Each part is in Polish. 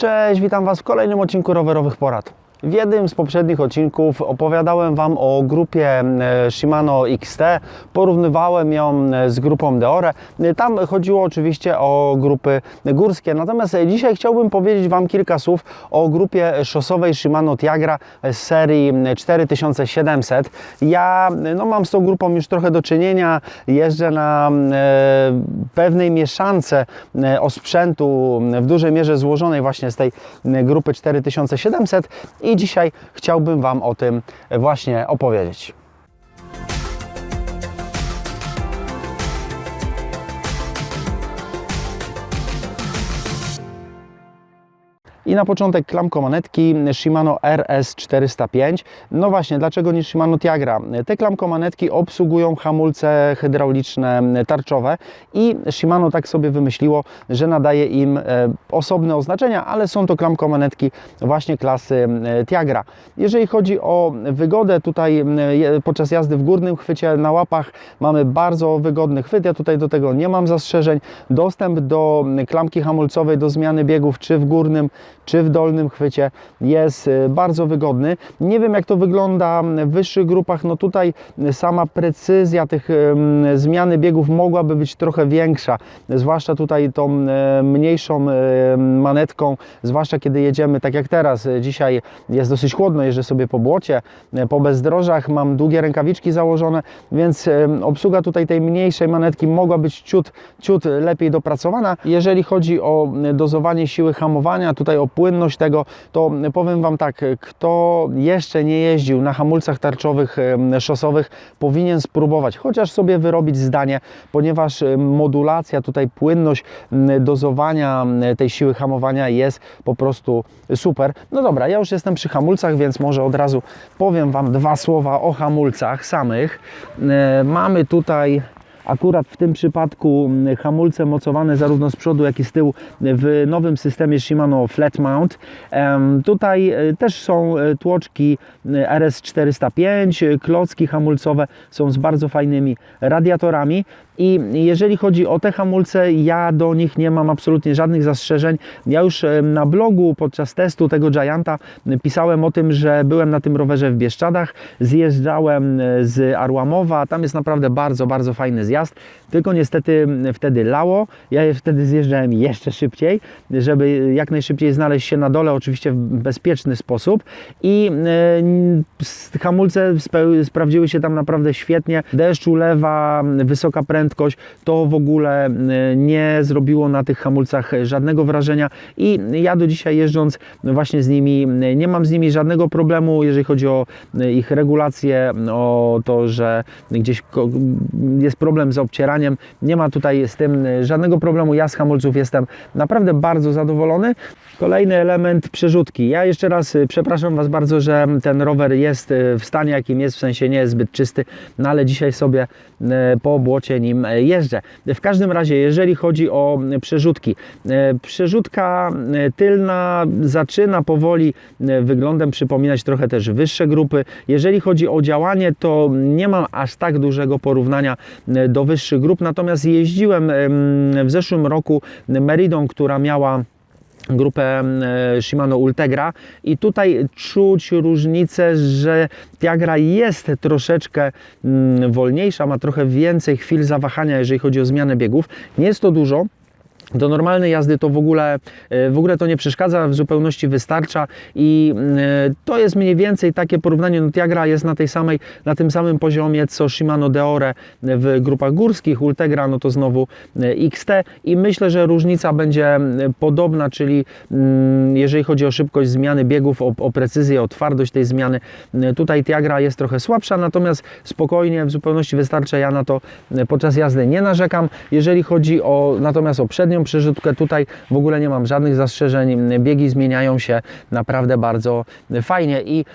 Cześć, witam Was w kolejnym odcinku Rowerowych Porad. W jednym z poprzednich odcinków opowiadałem Wam o grupie Shimano XT, porównywałem ją z grupą Deore. Tam chodziło oczywiście o grupy górskie, natomiast dzisiaj chciałbym powiedzieć Wam kilka słów o grupie szosowej Shimano Tiagra z serii 4700. Ja mam z tą grupą już trochę do czynienia, jeżdżę na pewnej mieszance osprzętu w dużej mierze złożonej właśnie z tej grupy 4700 i dzisiaj chciałbym Wam o tym właśnie opowiedzieć. I na początek klamko manetki Shimano RS405. No właśnie, dlaczego nie Shimano Tiagra? Te klamko manetki obsługują hamulce hydrauliczne tarczowe i Shimano tak sobie wymyśliło, że nadaje im osobne oznaczenia, ale są to klamko manetki właśnie klasy Tiagra. Jeżeli chodzi o wygodę, tutaj podczas jazdy w górnym chwycie na łapach mamy bardzo wygodny chwyt, ja tutaj do tego nie mam zastrzeżeń. Dostęp do klamki hamulcowej do zmiany biegów czy w górnym, czy w dolnym chwycie jest bardzo wygodny. Nie wiem, jak to wygląda w wyższych grupach. No tutaj sama precyzja tych zmiany biegów mogłaby być trochę większa, zwłaszcza tutaj tą mniejszą manetką, zwłaszcza kiedy jedziemy tak jak teraz. Dzisiaj jest dosyć chłodno, jeżdżę sobie po błocie, po bezdrożach, mam długie rękawiczki założone, więc obsługa tutaj tej mniejszej manetki mogła być ciut lepiej dopracowana. Jeżeli chodzi o dozowanie siły hamowania, tutaj o płynność tego, to powiem Wam tak, kto jeszcze nie jeździł na hamulcach tarczowych szosowych, powinien spróbować chociaż sobie wyrobić zdanie, ponieważ modulacja, tutaj płynność dozowania tej siły hamowania jest po prostu super. No dobra, ja już jestem przy hamulcach, więc może od razu powiem Wam dwa słowa o hamulcach samych. Mamy tutaj akurat w tym przypadku hamulce mocowane zarówno z przodu, jak i z tyłu w nowym systemie Shimano Flat Mount. Tutaj też są tłoczki RS405, klocki hamulcowe są z bardzo fajnymi radiatorami. I jeżeli chodzi o te hamulce, ja do nich nie mam absolutnie żadnych zastrzeżeń. Ja już na blogu podczas testu tego Gianta pisałem o tym, że byłem na tym rowerze w Bieszczadach, zjeżdżałem z Arłamowa, tam jest naprawdę bardzo fajny zjazd, tylko niestety wtedy lało, ja wtedy zjeżdżałem jeszcze szybciej, żeby jak najszybciej znaleźć się na dole, oczywiście w bezpieczny sposób i hamulce sprawdziły się tam naprawdę świetnie, deszcz ulewa, wysoka prędkość, to w ogóle nie zrobiło na tych hamulcach żadnego wrażenia i ja do dzisiaj jeżdżąc właśnie z nimi, nie mam z nimi żadnego problemu, jeżeli chodzi o ich regulację, o to, że gdzieś jest problem z obcieraniem, nie ma tutaj z tym żadnego problemu, ja z hamulców jestem naprawdę bardzo zadowolony. Kolejny element, przerzutki. Ja jeszcze raz przepraszam Was bardzo, że ten rower jest w stanie jakim jest, w sensie nie jest zbyt czysty, no ale dzisiaj sobie po błocie nim jeżdżę. W każdym razie, jeżeli chodzi o przerzutki, przerzutka tylna zaczyna powoli wyglądem przypominać trochę też wyższe grupy. Jeżeli chodzi o działanie, to nie mam aż tak dużego porównania do wyższych grup, natomiast jeździłem w zeszłym roku Meridą, która miała grupę Shimano Ultegra i tutaj czuć różnicę, że Tiagra jest troszeczkę wolniejsza, ma trochę więcej chwil zawahania, jeżeli chodzi o zmianę biegów. Nie jest to dużo. Do normalnej jazdy to w ogóle to nie przeszkadza, w zupełności wystarcza i to jest mniej więcej takie porównanie. No, Tiagra jest na tym samym poziomie co Shimano Deore w grupach górskich, Ultegra no to znowu XT i myślę, że różnica będzie podobna, czyli jeżeli chodzi o szybkość zmiany biegów, o precyzję, o twardość tej zmiany, tutaj Tiagra jest trochę słabsza, natomiast spokojnie, w zupełności wystarcza, ja na to podczas jazdy nie narzekam. Jeżeli chodzi natomiast o przednią przerzutkę, tutaj w ogóle nie mam żadnych zastrzeżeń, biegi zmieniają się naprawdę bardzo fajnie i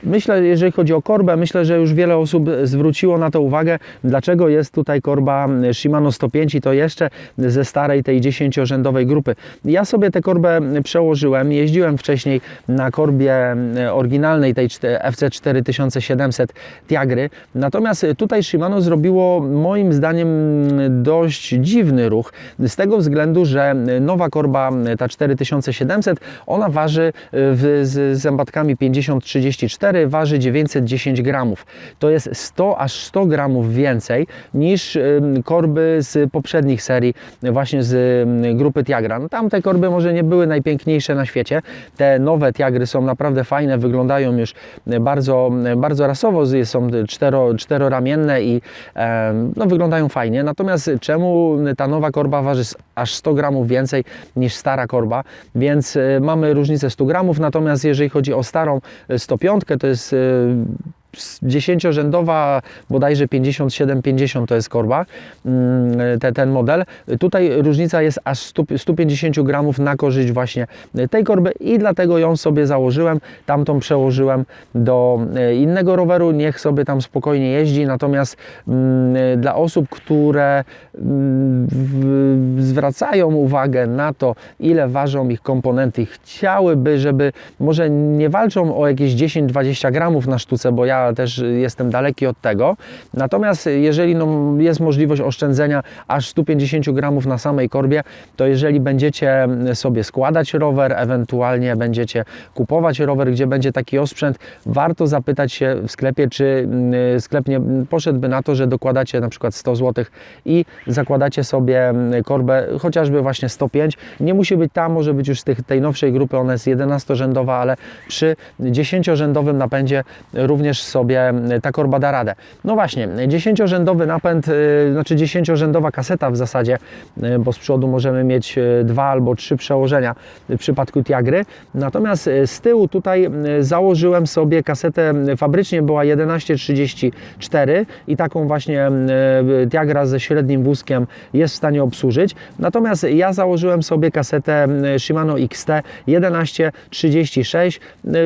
myślę, jeżeli chodzi o korbę, myślę, że już wiele osób zwróciło na to uwagę, dlaczego jest tutaj korba Shimano 105 i to jeszcze ze starej tej 10-rzędowej grupy. Ja sobie tę korbę przełożyłem, jeździłem wcześniej na korbie oryginalnej tej FC4700 Tiagry, natomiast tutaj Shimano zrobiło moim zdaniem dość dziwny ruch, z tego względu, względu, że nowa korba, ta 4700, ona waży z zębatkami 50-34, waży 910 gramów. To jest 100 aż 100 gramów więcej niż korby z poprzednich serii, właśnie z grupy Tiagra. No, tamte korby może nie były najpiękniejsze na świecie. Te nowe Tiagry są naprawdę fajne, wyglądają już bardzo, bardzo rasowo, są czteroramienne i no, wyglądają fajnie. Natomiast czemu ta nowa korba waży aż 100 gramów więcej niż stara korba? Więc mamy różnicę 100 gramów, natomiast jeżeli chodzi o starą 105, to jest 10-rzędowa, bodajże 57-50 to jest korba, ten model. Tutaj różnica jest aż 150 gramów na korzyść właśnie tej korby i dlatego ją sobie założyłem, tamtą przełożyłem do innego roweru, niech sobie tam spokojnie jeździ. Natomiast dla osób, które zwracają uwagę na to, ile ważą ich komponenty, chciałyby, żeby może nie walczą o jakieś 10-20 gramów na sztuce, bo ja też jestem daleki od tego. Natomiast jeżeli jest możliwość oszczędzenia aż 150 gramów na samej korbie, to jeżeli będziecie sobie składać rower, ewentualnie będziecie kupować rower, gdzie będzie taki osprzęt, warto zapytać się w sklepie, czy sklep nie poszedłby na to, że dokładacie na przykład 100 zł i zakładacie sobie korbę chociażby właśnie 105. Nie musi być ta, może być już z tej nowszej grupy, ona jest 11-rzędowa, ale przy 10-rzędowym napędzie również sobie ta korba da radę. No właśnie, 10-rzędowy napęd, znaczy 10-rzędowa kaseta w zasadzie, bo z przodu możemy mieć 2 albo 3 przełożenia w przypadku Tiagry. Natomiast z tyłu tutaj założyłem sobie kasetę, fabrycznie była 1134 i taką właśnie Tiagra ze średnim wózkiem jest w stanie obsłużyć. Natomiast ja założyłem sobie kasetę Shimano XT 1136.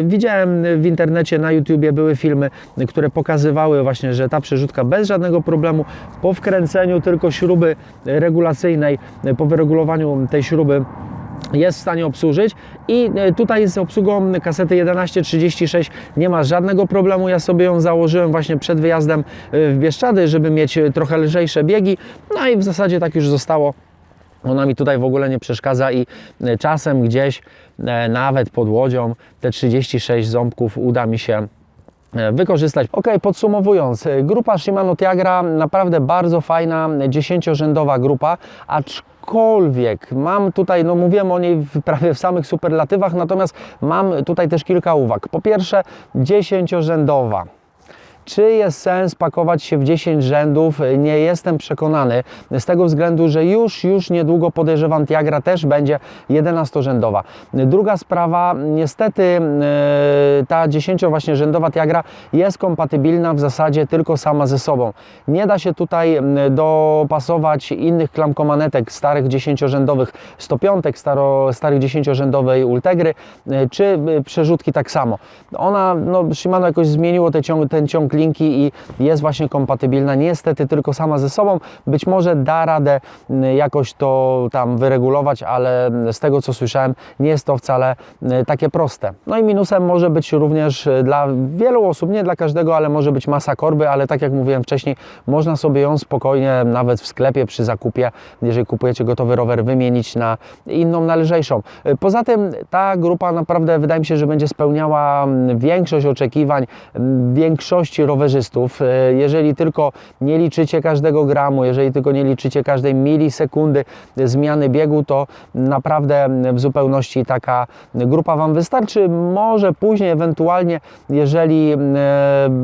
Widziałem w internecie, na YouTubie były filmy, które pokazywały właśnie, że ta przerzutka bez żadnego problemu, po wkręceniu tylko śruby regulacyjnej, po wyregulowaniu tej śruby jest w stanie obsłużyć i tutaj z obsługą kasety 1136 nie ma żadnego problemu. Ja sobie ją założyłem właśnie przed wyjazdem w Bieszczady, żeby mieć trochę lżejsze biegi, no i w zasadzie tak już zostało. Ona mi tutaj w ogóle nie przeszkadza i czasem gdzieś nawet pod łodzią te 36 ząbków uda mi się wykorzystać. Ok, podsumowując, grupa Shimano Tiagra naprawdę bardzo fajna, 10-rzędowa grupa, aczkolwiek mam tutaj, no mówiłem o niej prawie w samych superlatywach, natomiast mam tutaj też kilka uwag. Po pierwsze, 10-rzędowa. Czy jest sens pakować się w 10 rzędów? Nie jestem przekonany, z tego względu, że już niedługo, podejrzewam, Tiagra też będzie 11-rzędowa. Druga sprawa, niestety ta 10-rzędowa Tiagra jest kompatybilna w zasadzie tylko sama ze sobą. Nie da się tutaj dopasować innych klamkomanetek starych 10-rzędowych 105, starych 10-rzędowej Ultegry, czy przerzutki tak samo. Ona, no Shimano jakoś zmieniło ten ciąg linki i jest właśnie kompatybilna niestety tylko sama ze sobą. Być może da radę jakoś to tam wyregulować, ale z tego co słyszałem, nie jest to wcale takie proste. No i minusem może być również dla wielu osób, nie dla każdego, ale może być masa korby, ale tak jak mówiłem wcześniej, można sobie ją spokojnie nawet w sklepie przy zakupie, jeżeli kupujecie gotowy rower, wymienić na inną, na lżejszą. Poza tym ta grupa naprawdę wydaje mi się, że będzie spełniała większość oczekiwań większości rowerzystów. Jeżeli tylko nie liczycie każdego gramu, jeżeli tylko nie liczycie każdej milisekundy zmiany biegu, to naprawdę w zupełności taka grupa Wam wystarczy. Może później ewentualnie, jeżeli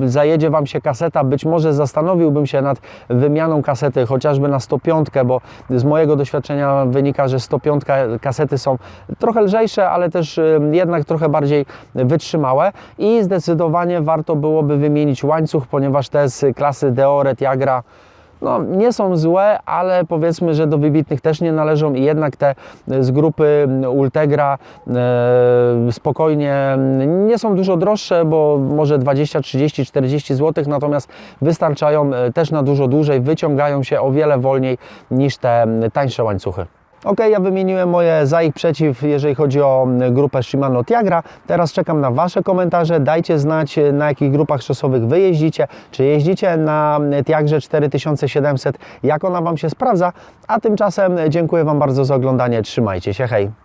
zajedzie Wam się kaseta, być może zastanowiłbym się nad wymianą kasety chociażby na 105, bo z mojego doświadczenia wynika, że 105 kasety są trochę lżejsze, ale też jednak trochę bardziej wytrzymałe i zdecydowanie warto byłoby wymienić łańcuch, ponieważ te z klasy Deore, Tiagra no, nie są złe, ale powiedzmy, że do wybitnych też nie należą i jednak te z grupy Ultegra spokojnie nie są dużo droższe, bo może 20, 30, 40 zł, natomiast wystarczają też na dużo dłużej, wyciągają się o wiele wolniej niż te tańsze łańcuchy. Ok, ja wymieniłem moje za i przeciw, jeżeli chodzi o grupę Shimano Tiagra. Teraz czekam na Wasze komentarze. Dajcie znać, na jakich grupach szosowych Wy jeździcie. Czy jeździcie na Tiagrze 4700, jak ona Wam się sprawdza. A tymczasem dziękuję Wam bardzo za oglądanie. Trzymajcie się, hej!